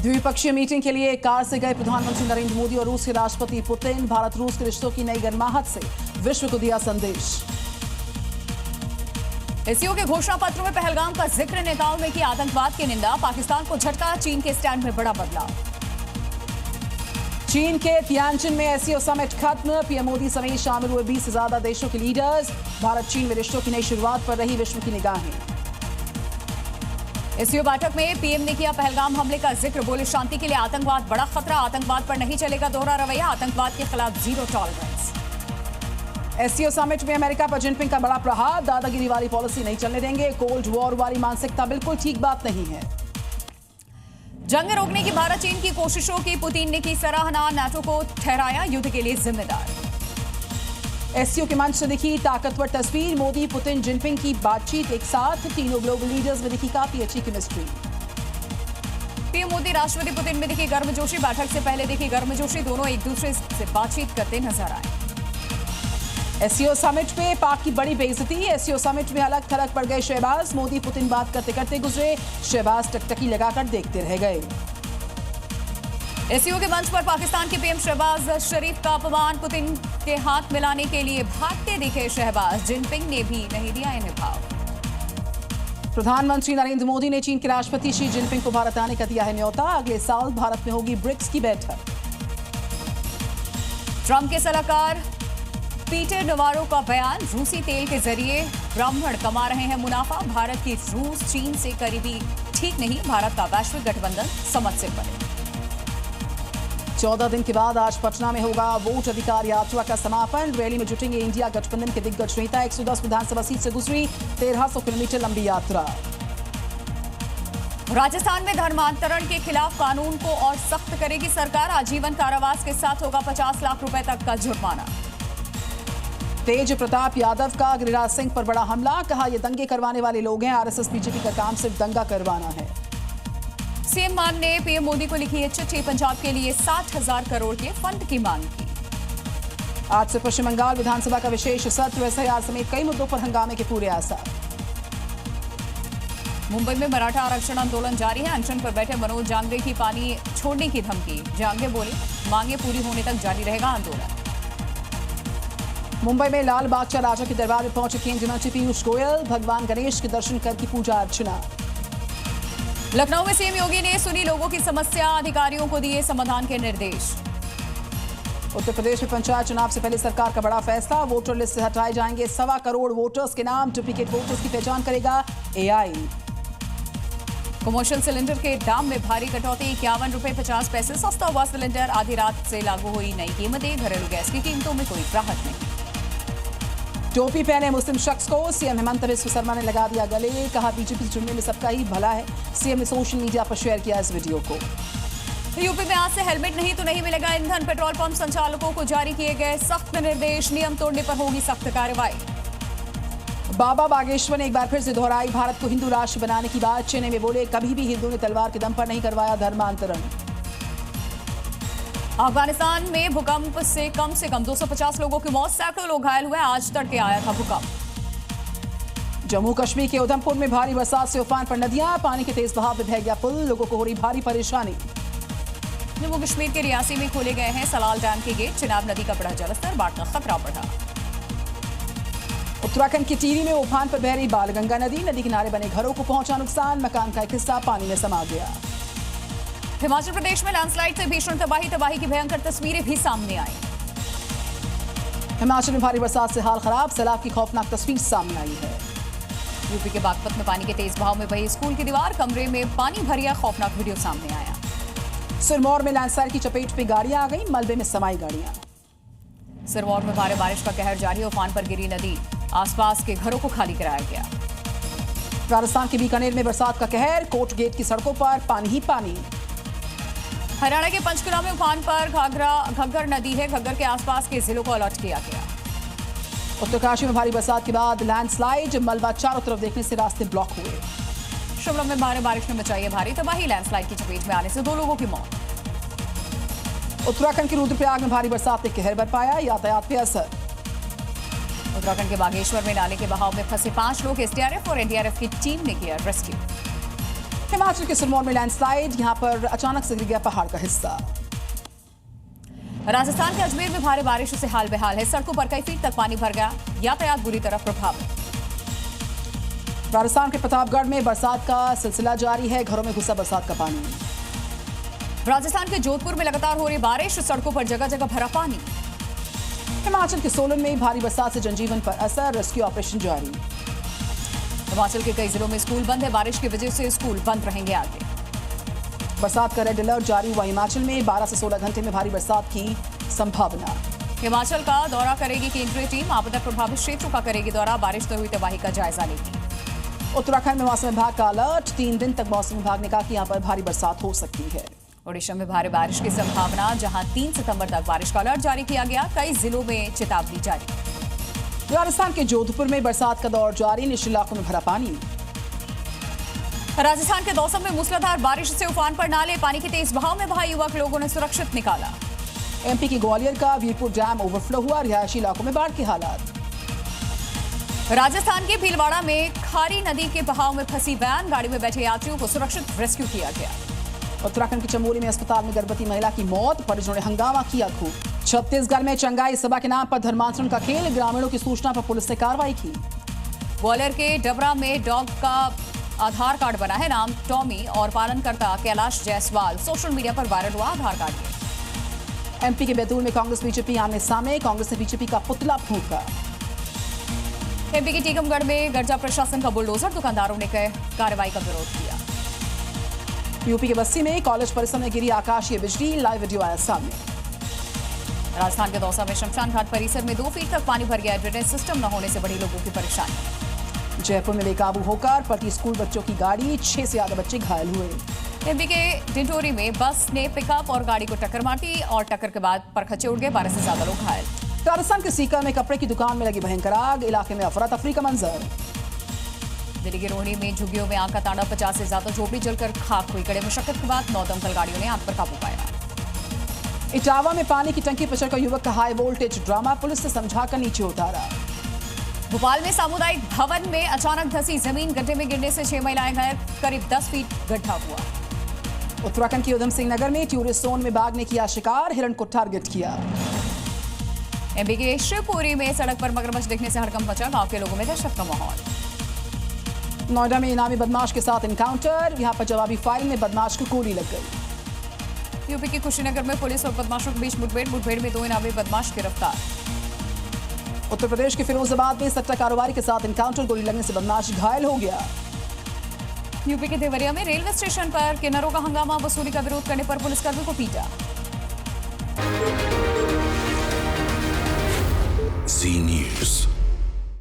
द्विपक्षीय मीटिंग के लिए कार से गए प्रधानमंत्री नरेंद्र मोदी और रूस के राष्ट्रपति पुतिन। भारत रूस के रिश्तों की नई गर्माहट से विश्व को दिया संदेश। एससीओ के घोषणा पत्र में पहलगाम का जिक्र, नेताओं ने की आतंकवाद की निंदा। पाकिस्तान को झटका, चीन के स्टैंड में बड़ा बदलाव। चीन के तियानजिन में एससीओ समिट खत्म, पीएम मोदी समेत शामिल हुए 20 से ज्यादा देशों के लीडर्स। भारत चीन में रिश्तों की नई शुरुआत पर रही विश्व की निगाहें। एससीओ बैठक में पीएम ने किया पहलगाम हमले का जिक्र, बोले शांति के लिए आतंकवाद बड़ा खतरा, आतंकवाद पर नहीं चलेगा दोहरा रवैया, आतंकवाद के खिलाफ जीरो टॉलरेंस। एससीओ समिट में अमेरिका पर जिनपिंग का बड़ा प्रहार, दादागिरी वाली पॉलिसी नहीं चलने देंगे, कोल्ड वॉर वाली मानसिकता बिल्कुल ठीक बात नहीं है। जंग रोकने की भारत चीन की कोशिशों की पुतिन ने की सराहना, नाटो को ठहराया युद्ध के लिए जिम्मेदार। एससीओ के मंच से दिखी ताकतवर तस्वीर, मोदी पुतिन जिनपिंग की बातचीत एक साथ, तीनों ग्लोबल लीडर्स में दिखी काफी अच्छी केमिस्ट्री। पीएम मोदी राष्ट्रपति पुतिन में दिखी गर्मजोशी, बैठक से पहले दिखी गर्मजोशी, दोनों एक दूसरे से बातचीत करते नजर आए। एससीओ समिट में पाक की बड़ी बेइज्जती, एससीओ समिट में अलग थलग पड़ गए शहबाज, मोदी पुतिन बात करते करते गुजरे, शहबाज टकटकी लगाकर देखते रह गए। एससीओ के मंच पर पाकिस्तान के पीएम शहबाज शरीफ का अपमान, पुतिन के हाथ मिलाने के लिए भागते दिखे शहबाज, जिनपिंग ने भी नहीं दिया इन्हें भाव। प्रधानमंत्री नरेंद्र मोदी ने चीन के राष्ट्रपति शी जिनपिंग को भारत आने का दिया है न्योता, अगले साल भारत में होगी ब्रिक्स की बैठक। ट्रंप के सलाहकार पीटर नवारो का बयान, रूसी तेल के जरिए ब्राह्मण कमा रहे हैं मुनाफा, भारत की रूस चीन से करीबी ठीक नहीं, भारत का वैश्विक गठबंधन समझ से परे। 14 दिन के बाद आज पटना में होगा वोट अधिकार यात्रा का समापन, रैली में जुटेंगे इंडिया गठबंधन के दिग्गज नेता। 110 विधानसभा सीट से गुजरी 1300 किलोमीटर लंबी यात्रा। राजस्थान में धर्मांतरण के खिलाफ कानून को और सख्त करेगी सरकार, आजीवन कारावास के साथ होगा 50 लाख रुपए तक का जुर्माना। तेज प्रताप यादव का गिरिराज सिंह पर बड़ा हमला, कहा ये दंगे करवाने वाले लोग हैं, आरएसएस बीजेपी का काम सिर्फ दंगा करवाना है। सीएम मान ने पीएम मोदी को लिखी है चिट्ठी, पंजाब के लिए 60,000 करोड़ के फंड की मांग की। आज से पश्चिम बंगाल विधानसभा का विशेष सत्र, एसआईआर समेत कई मुद्दों पर हंगामे के पूरे आसार। मुंबई में मराठा आरक्षण आंदोलन जारी है, अनशन पर बैठे मनोज जांगरे की पानी छोड़ने की धमकी, जांगरे बोले मांगे पूरी होने तक जारी रहेगा आंदोलन। मुंबई में लाल बागचा राजा के दरबार में पहुंचे केंद्रीय मंत्री पीयूष गोयल, भगवान गणेश के दर्शन कर की पूजा अर्चना। लखनऊ में सीएम योगी ने सुनी लोगों की समस्या, अधिकारियों को दिए समाधान के निर्देश। उत्तर प्रदेश में पंचायत चुनाव से पहले सरकार का बड़ा फैसला, वोटर लिस्ट से हटाए जाएंगे 1.25 करोड़ वोटर्स के नाम, डुप्लीकेट वोटर्स की पहचान करेगा एआई। कमर्शियल सिलेंडर के दाम में भारी कटौती, 51 रुपए 50 पैसे सस्ता हुआ सिलेंडर, आधी रात से लागू हुई नई कीमतें, घरेलू गैस की कीमतों में कोई राहत नहीं। टोपी पहने मुस्लिम शख्स को सीएम हेमंत बिस्व शर्मा ने लगा दिया गले, कहा बीजेपी से जुड़ने में सबका ही भला है, सीएम ने सोशल मीडिया पर शेयर किया इस वीडियो को। यूपी में आज से हेलमेट नहीं तो नहीं मिलेगा ईंधन, पेट्रोल पंप संचालकों को जारी किए गए सख्त निर्देश, नियम तोड़ने पर होगी सख्त कार्रवाई। बाबा बागेश्वर ने एक बार फिर से दोहराई भारत को हिंदू राष्ट्र बनाने की बात, चेन्नई में बोले कभी भी हिंदू ने तलवार के दम पर नहीं करवाया धर्मांतरण। अफगानिस्तान में भूकंप से कम 250 लोगों की मौत, सैकड़ों लोग घायल हुए, आज तड़के आया था भूकंप। जम्मू कश्मीर के उधमपुर में भारी बरसात से उफान पर नदियां, पानी के तेज बहाव में बह गया पुल, लोगों को हो रही भारी परेशानी। जम्मू कश्मीर के रियासी में खोले गए हैं सलाल डैम के गेट, चिनाब नदी का बढ़ा जलस्तर, बाढ़ का खतरा बढ़ा। उत्तराखंड की टिहरी में उफान पर बह रही बालगंगा नदी, नदी किनारे बने घरों को पहुंचा नुकसान, मकान का एक हिस्सा पानी में समा गया। हिमाचल प्रदेश में लैंडस्लाइड से भीषण तबाही की भयंकर तस्वीरें भी सामने आई। हिमाचल में भारी बरसात से हाल खराब, सैलाब की खौफनाक तस्वीर सामने आई है। यूपी के बागपत में पानी के तेज बहाव में बही स्कूल की दीवार, कमरे में पानी भरिया खौफनाक वीडियो सामने आया। सिरमौर में लैंडस्लाइड की चपेट में गाड़ियां आ गई, मलबे में समाई गाड़ियां। सिरमौर में भारी बारिश का कहर जारी, उफान पर गिरी नदी, आसपास के घरों को खाली कराया गया। राजस्थान के बीकानेर में बरसात का कहर, कोट गेट की सड़कों पर पानी ही पानी। हरियाणा के पंचकुला में उफान पर घग्गर नदी है, घग्गर के आसपास के जिलों को अलर्ट किया गया। उत्तरकाशी में भारी बरसात के बाद लैंडस्लाइड, मलबा चारों तरफ देखने से रास्ते ब्लॉक हुए। शिमला में भारी बारिश ने मचाई है भारी तबाही, लैंडस्लाइड की चपेट में आने से 2 लोगों की मौत। उत्तराखंड के रुद्रप्रयाग में भारी बरसात ने कहर बरपाया, यातायात पे असर। उत्तराखंड के बागेश्वर में नाले के बहाव में फंसे 5 लोग, एसडीआरएफ और एनडीआरएफ की टीम ने किया रेस्क्यू। हिमाचल के सिरमौर में लैंडस्लाइड, यहां पर अचानक से गिर गया पहाड़ का हिस्सा। राजस्थान के अजमेर में भारी बारिश से हाल बेहाल है, सड़कों पर कई फीट तक पानी भर गया, यातायात बुरी तरह प्रभावित। राजस्थान के प्रतापगढ़ में बरसात का सिलसिला जारी है, घरों में घुसा बरसात का पानी। राजस्थान के जोधपुर में लगातार हो रही बारिश, सड़कों पर जगह जगह भरा पानी। हिमाचल के सोलन में भारी बरसात से जनजीवन पर असर, रेस्क्यू ऑपरेशन जारी। हिमाचल के कई जिलों में स्कूल बंद है, बारिश की वजह से स्कूल बंद रहेंगे आगे। बरसात का रेड अलर्ट जारी हुआ हिमाचल में, 12 से 16 घंटे में भारी बरसात की संभावना। हिमाचल का दौरा करेगी केंद्रीय टीम, आपदा प्रभावित क्षेत्रों का करेगी दौरा, बारिश से हुई तबाही का जायजा लेगी। उत्तराखंड में मौसम विभाग का अलर्ट, 3 दिन तक मौसम विभाग ने कहा कि यहां पर भारी बरसात हो सकती है। ओडिशा में भारी बारिश की संभावना, जहां 3 सितंबर तक बारिश का अलर्ट जारी किया गया, कई जिलों में चेतावनी जारी। राजस्थान के जोधपुर में बरसात का दौर जारी, निचले इलाकों में भरा पानी। राजस्थान के दौसा में मूसलाधार बारिश से उफान पर नाले, पानी के तेज बहाव में भाई युवक लोगों ने सुरक्षित निकाला। एमपी के ग्वालियर का वीरपुर डैम ओवरफ्लो हुआ, रिहायशी इलाकों में बाढ़ के हालात। राजस्थान के भीलवाड़ा में खारी नदी के बहाव में फंसी वैन, गाड़ी में बैठे यात्रियों को सुरक्षित रेस्क्यू किया गया। उत्तराखंड के चमोली में अस्पताल में गर्भवती महिला की मौत, परिजनों ने हंगामा किया खूब। छत्तीसगढ़ में चंगाई सभा के नाम पर धर्मांतरण का खेल, ग्रामीणों की सूचना पर पुलिस ने कार्रवाई की। ग्वालियर के डबरा में डॉग का आधार कार्ड बना है, नाम टॉमी और पालनकर्ता कैलाश जायसवाल, सोशल मीडिया पर वायरल हुआ आधार कार्ड। एमपी के बैतूल में कांग्रेस बीजेपी आमने सामने, कांग्रेस ने बीजेपी का पुतला फूंका। एमपी के टीकमगढ़ में गर्जा प्रशासन का बुलडोजर, दुकानदारों ने कार्रवाई का विरोध किया। यूपी के बस्सी में कॉलेज परिसर में गिरी आकाशीय बिजली, लाइव वीडियो आया सामने। राजस्थान के दौसा में शमशान घाट परिसर में 2 फीट तक पानी भर गया, ड्रेनेज सिस्टम न होने से बड़ी लोगों की परेशानी। जयपुर में बेकाबू होकर पलटी स्कूल बच्चों की गाड़ी, 6 से ज्यादा बच्चे घायल हुए। एमपी के डिंडोरी में बस ने पिकअप और गाड़ी को टक्कर मार दी और टक्कर के बाद परखच्चे उड़ गए, 12 से ज्यादा लोग घायल। राजस्थान के सीकर में कपड़े की दुकान में लगी भयंकर आग, इलाके में अफरा तफरी का मंजर। दिल्ली के रोहिणी में झुग्गियों में आग का तांडव, 50 से ज्यादा झोपड़ी जलकर खाक हुई, कड़े मशक्कत के बाद 9 दमकल गाड़ियों ने आग पर काबू पाया। इटावा में पानी की टंकी पर चढ़कर युवक का हाई वोल्टेज ड्रामा, पुलिस ने समझाकर नीचे उतारा। भोपाल में सामुदायिक भवन में अचानक धंसी जमीन, गड्ढे में गिरने से 6 महिलाएं घायल, करीब 10 फीट गड्ढा हुआ। उत्तराखंड के उधम सिंह नगर में टूरिस्ट जोन में बाघ ने किया शिकार, हिरण को टारगेट किया। एमपी के शिवपुरी में सड़क पर मगरमच्छ देखने से हड़कंप मचा, गांव के लोगों में दहशत का माहौल। नोएडा में इनामी बदमाश के साथ एनकाउंटर, यहां पर जवाबी फायरिंग में बदमाश को गोली लग गई। यूपी के कुशीनगर में पुलिस और बदमाशों के बीच मुठभेड़ में 2 इनामी बदमाश गिरफ्तार। उत्तर प्रदेश के फिरोजाबाद में सट्टा कारोबारी के साथ एनकाउंटर, गोली लगने से बदमाश घायल हो गया। यूपी के देवरिया में रेलवे स्टेशन पर किन्नरों का हंगामा, वसूली का विरोध करने पर पुलिसकर्मी को पीटा। Zee News.